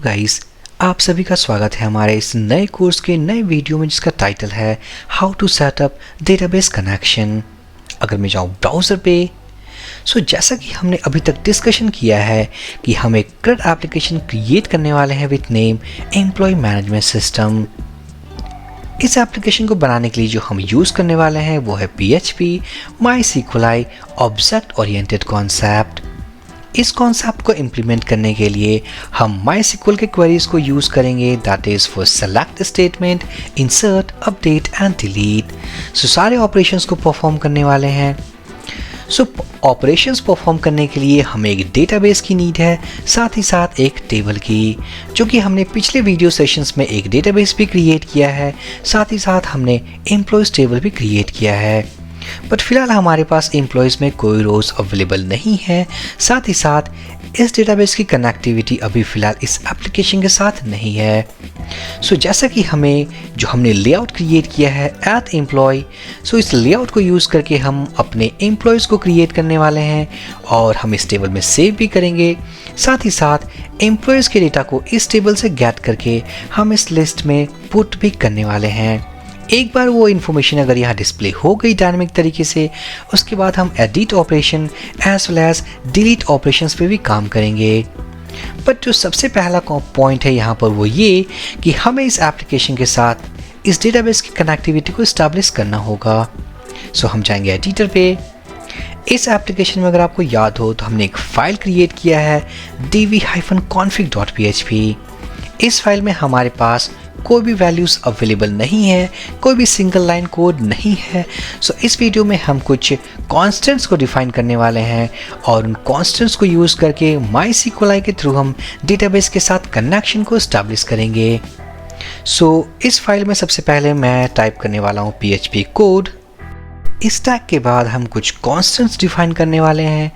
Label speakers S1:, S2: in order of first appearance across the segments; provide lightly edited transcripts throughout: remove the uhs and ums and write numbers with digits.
S1: Guys, आप सभी का स्वागत है हमारे इस नए कोर्स के नए वीडियो में जिसका टाइटल है how to setup database connection. अगर मैं जाऊँ ब्राउज़र पे, जैसा कि हमने अभी तक डिस्कशन किया है कि हम एक CRUD एप्लीकेशन क्रिएट करने वाले हैं with name employee management system. इस एप्लीकेशन को बनाने के लिए जो हम यूज़ करने वाले हैं वो है PHP MySQLi object oriented concept. इस कॉन्सेप्ट को इम्प्लीमेंट करने के लिए हम MySQL के क्वेरीज को यूज़ करेंगे, that is for select statement, insert, update and delete. सारे ऑपरेशंस को परफॉर्म करने वाले हैं। ऑपरेशंस परफॉर्म करने के लिए हमें एक डेटाबेस की नीड है, साथ ही साथ एक टेबल की, जो कि हमने पिछले वीडियो सेशंस में एक डेटाबेस भी क्रिएट किया है, साथ ही साथ हमने एम्प्लॉयज़ टेबल भी क्रिएट किया है। बट फिलहाल हमारे पास एम्प्लॉयज़ में कोई रोज़ अवेलेबल नहीं है, साथ ही साथ इस डेटाबेस की कनेक्टिविटी अभी फ़िलहाल इस एप्लीकेशन के साथ नहीं है। जैसा कि हमने लेआउट क्रिएट किया है एट एम्प्लॉय, इस लेआउट को यूज़ करके हम अपने एम्प्लॉयज़ को क्रिएट करने वाले हैं और हम इस टेबल में सेव भी करेंगे। साथ ही साथ एम्प्लॉयज़ के डेटा को इस टेबल से गेट करके हम इस लिस्ट में पुट भी करने वाले हैं। एक बार वो इन्फॉर्मेशन अगर यहाँ डिस्प्ले हो गई डायनामिक तरीके से, उसके बाद हम edit operation as well as delete operations पे भी काम करेंगे। बट जो सबसे पहला पॉइंट है यहाँ पर वो ये कि हमें इस एप्लीकेशन के साथ इस डेटाबेस की कनेक्टिविटी को इस्टेब्लिश करना होगा। हम जाएंगे एडिटर पे। इस एप्लीकेशन में अगर आपको याद हो तो हमने एक फ़ाइल क्रिएट किया है db-config.php। इस फाइल में हमारे पास कोई भी वैल्यूज़ अवेलेबल नहीं है, कोई भी सिंगल लाइन कोड नहीं है। इस वीडियो में हम कुछ कॉन्स्टेंट्स को डिफाइन करने वाले हैं और उन कॉन्स्टेंट्स को यूज़ करके MySQLi के थ्रू हम डेटाबेस के साथ कनेक्शन को इस्टेब्लिश करेंगे। इस फाइल में सबसे पहले मैं टाइप करने वाला हूँ PHP कोड। इस टैग के बाद हम कुछ कॉन्स्टेंट्स डिफाइन करने वाले हैं।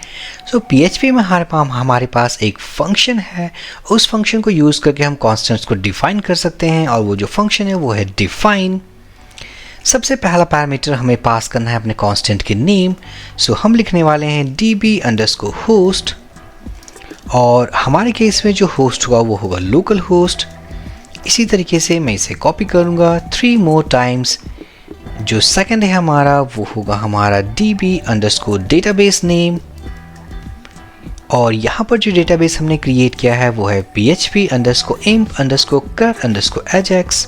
S1: PHP में हमारे पास एक फंक्शन है, उस फंक्शन को यूज़ करके हम कॉन्स्टेंट्स को डिफाइन कर सकते हैं और वो जो फंक्शन है वो है डिफाइन। सबसे पहला पैरामीटर हमें पास करना है अपने कॉन्स्टेंट के नेम। हम लिखने वाले हैं db_host और हमारे केस में जो होस्ट होगा वो होगा लोकल होस्ट। इसी तरीके से मैं इसे कॉपी करूँगा 3 more टाइम्स। जो सेकंड है हमारा वो होगा हमारा db_database नेम और यहाँ पर जो डेटाबेस हमने क्रिएट किया है वो है php_emp_crud_ajax।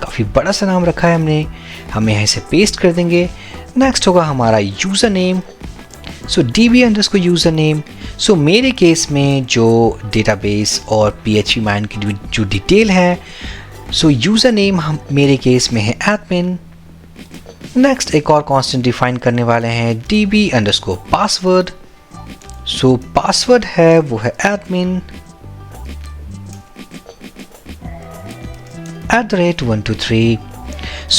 S1: काफ़ी बड़ा सा नाम रखा है हमने, हम यहाँ से पेस्ट कर देंगे। नेक्स्ट होगा हमारा यूज़र नेम, db_username। मेरे केस में जो डेटाबेस और PHP माइन की जो डिटेल है, यूज़र नेम मेरे केस में है admin। नेक्स्ट एक और कांस्टेंट डिफाइन करने वाले हैं db_password। पासवर्ड है वो है admin @123।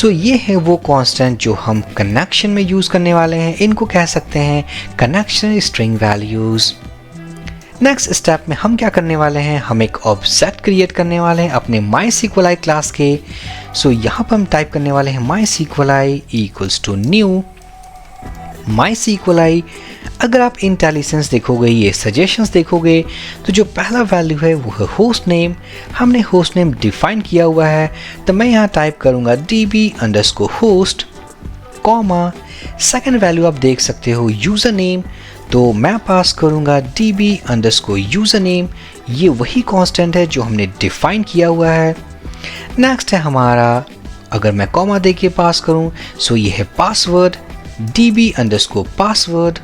S1: ये है वो कांस्टेंट जो हम कनेक्शन में यूज़ करने वाले हैं। इनको कह सकते हैं connection string values. Next step में हम क्या करने वाले हैं, हम एक ऑब्जेक्ट क्रिएट करने वाले हैं अपने MySQLi क्लास के। यहाँ पर हम टाइप करने वाले हैं MySQLi = न्यू MySQLi। अगर आप इंटेलिजेंस देखोगे, ये सजेशंस देखोगे, तो जो पहला वैल्यू है वो है होस्ट नेम। हमने होस्ट नेम डिफाइन किया हुआ है, तो मैं यहाँ टाइप करूँगा db_host, सेकंड वैल्यू आप देख सकते हो यूज़र नेम, तो मैं पास करूँगा db_username। ये वही कांस्टेंट है जो हमने डिफाइन किया हुआ है। नेक्स्ट है हमारा, अगर मैं कॉमा दे के पास करूँ, ये है पासवर्ड db_password,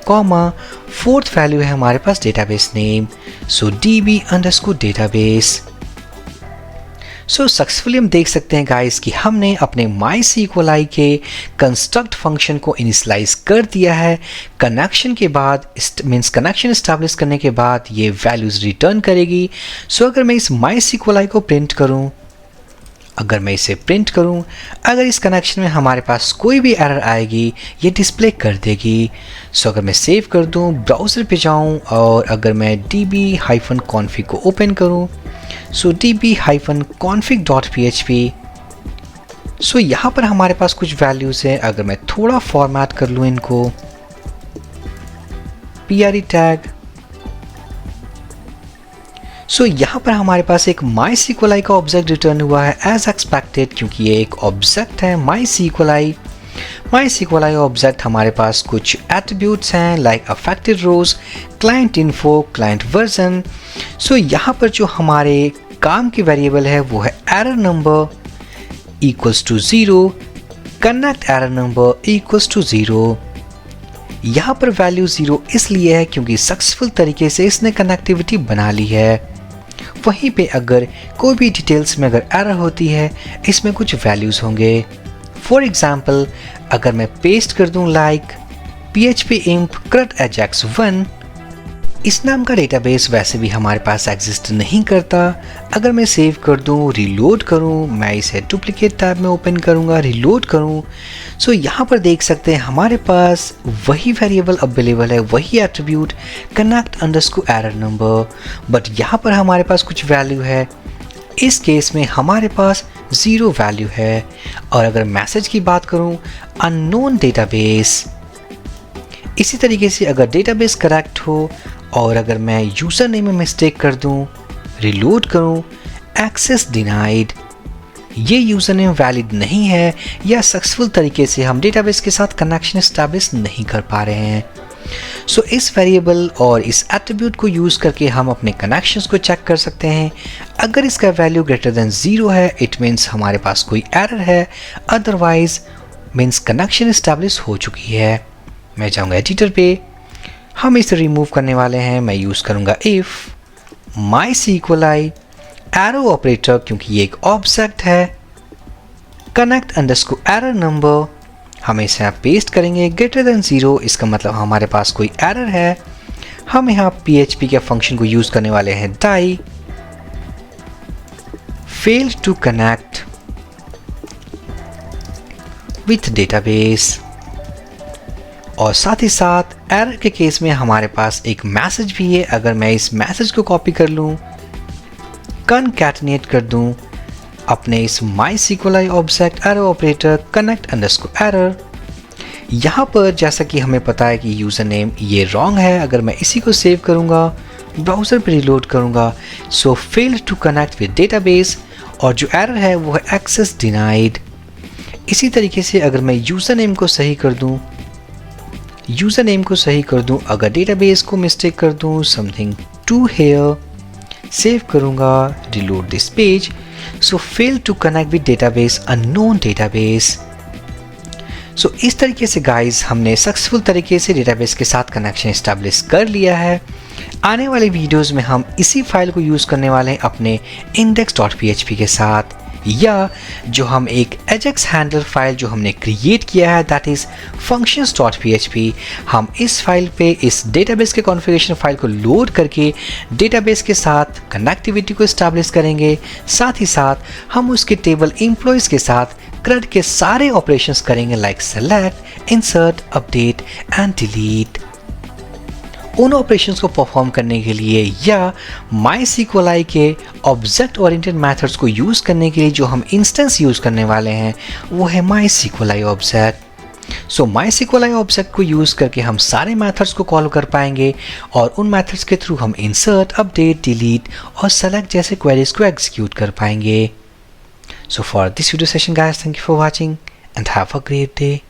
S1: फोर्थ वैल्यू है हमारे पास डेटाबेस नेम, db_database। सक्सेसफुली हम देख सकते हैं गाइस कि हमने अपने MySQLi के कंस्ट्रक्ट फंक्शन को इनिशियलाइज कर दिया है। कनेक्शन के बाद कनेक्शन इस्टेब्लिश करने के बाद ये वैल्यूज़ रिटर्न करेगी। अगर मैं इस MySQLi को प्रिंट करूं, अगर इस कनेक्शन में हमारे पास कोई भी एरर आएगी ये डिस्प्ले कर देगी। अगर मैं सेव कर दूं, ब्राउज़र पे जाऊं और अगर मैं db-config को ओपन करूं, db-config.php, यहाँ पर हमारे पास कुछ वैल्यूज़ हैं। अगर मैं थोड़ा फॉर्मेट कर लूँ इनको, pre टैग, सो यहाँ पर हमारे पास एक MySQLi का ऑब्जेक्ट रिटर्न हुआ है एज एक्सपेक्टेड, क्योंकि ये एक ऑब्जेक्ट है MySQLi। MySQLi ऑब्जेक्ट हमारे पास कुछ एट्रीब्यूट्स हैं लाइक अफेक्टेड रोज, क्लाइंट इन्फो, क्लाइंट वर्जन। सो यहाँ पर जो हमारे काम की वेरिएबल है वो है error number equals to 0, connect error number equals to 0। यहाँ पर वैल्यू 0 इसलिए है क्योंकि सक्सेसफुल तरीके से इसने कनेक्टिविटी बना ली है। वहीं पे अगर कोई भी डिटेल्स में अगर एरर होती है, इसमें कुछ वैल्यूज़ होंगे। फॉर एग्जाम्पल अगर मैं पेस्ट कर दूं like php imp CRUD ajax 1, इस नाम का डेटाबेस वैसे भी हमारे पास एग्जिस्ट नहीं करता। अगर मैं सेव कर दूं, रीलोड करूं, मैं इसे डुप्लीकेट टैब में ओपन करूंगा, रीलोड करूं, सो यहाँ पर देख सकते हैं हमारे पास वही वेरिएबल अवेलेबल है, वही attribute connect underscore error number, but यहाँ पर हमारे पास कुछ वैल्यू है। इस केस में हमारे पास 0 वैल्यू है। और अगर मैसेज की बात करूं, अननोन डेटाबेस। इसी तरीके से अगर डेटाबेस करेक्ट हो और अगर मैं यूज़र नेम में मिस्टेक कर दूं, रीलोड करूं, एक्सेस डिनाइड, ये यूज़र नेम वैलिड नहीं है या सक्सेसफुल तरीके से हम डेटाबेस के साथ कनेक्शन एस्टैब्लिश नहीं कर पा रहे हैं। सो इस वेरिएबल और इस एट्रीब्यूट को यूज़ करके हम अपने कनेक्शंस को चेक कर सकते हैं। अगर इसका वैल्यू ग्रेटर देन 0 है, इट मीन्स हमारे पास कोई एरर है, अदरवाइज मीन्स कनेक्शन एस्टैब्लिश हो चुकी है। मैं जाऊँगा एडिटर पे, हम इसे रिमूव करने वाले हैं। मैं यूज़ करूँगा इफ़ MySQLi एरो ऑपरेटर, क्योंकि ये एक ऑब्जेक्ट है, कनेक्ट अंडरस्कोर एरर नंबर, हम इसे यहाँ पेस्ट करेंगे ग्रेटर देन 0, इसका मतलब हमारे पास कोई एरर है। हम यहाँ PHP के फंक्शन को यूज़ करने वाले हैं die failed to connect with database, और साथ ही साथ एरर के केस में हमारे पास एक मैसेज भी है। अगर मैं इस मैसेज को कॉपी कर लूँ, कनकैटिनेट कर दूँ अपने इस MySQLi object arrow operator connect underscore error, यहाँ पर जैसा कि हमें पता है कि यूज़र नेम ये रॉन्ग है। अगर मैं इसी को सेव करूँगा, ब्राउज़र पर रिलोड करूँगा, so failed to connect with database, और जो एरर है वो है एक्सेस डिनाइड। इसी तरीके से अगर मैं यूज़र नेम को सही कर दूँ, अगर डेटाबेस को मिस्टेक कर दूँ, समथिंग टू हेयर, सेव करूँगा, reload this page, so fail to connect with database, unknown database. So इस तरीके से गाइस हमने सक्सेसफुल तरीके से डेटाबेस के साथ कनेक्शन एस्टैब्लिश कर लिया है। आने वाले वीडियोस में हम इसी फाइल को यूज़ करने वाले हैं अपने index.php के साथ, या जो हम एक ajax हैंडलर फाइल जो हमने क्रिएट किया है दैट इज़ functions.php, हम इस फाइल पे इस डेटाबेस के कॉन्फ़िगरेशन फाइल को लोड करके डेटाबेस के साथ कनेक्टिविटी को इस्टेब्लिश करेंगे। साथ ही साथ हम उसके टेबल एम्प्लॉयज़ के साथ CRUD के सारे ऑपरेशंस करेंगे like select, insert, update and delete. उन ऑपरेशंस को परफॉर्म करने के लिए या MySQLi के ऑब्जेक्ट ओरिएंटेड मेथड्स को यूज़ करने के लिए जो हम इंस्टेंस यूज़ करने वाले हैं वो है MySQLi ऑब्जेक्ट। सो MySQLi ऑब्जेक्ट को यूज़ करके हम सारे मेथड्स को कॉल कर पाएंगे और उन मेथड्स के थ्रू हम इंसर्ट, अपडेट, डिलीट और सेलेक्ट जैसे क्वेरीज को एग्जीक्यूट कर पाएंगे। So for this video session guys, thank you for watching and have a great day.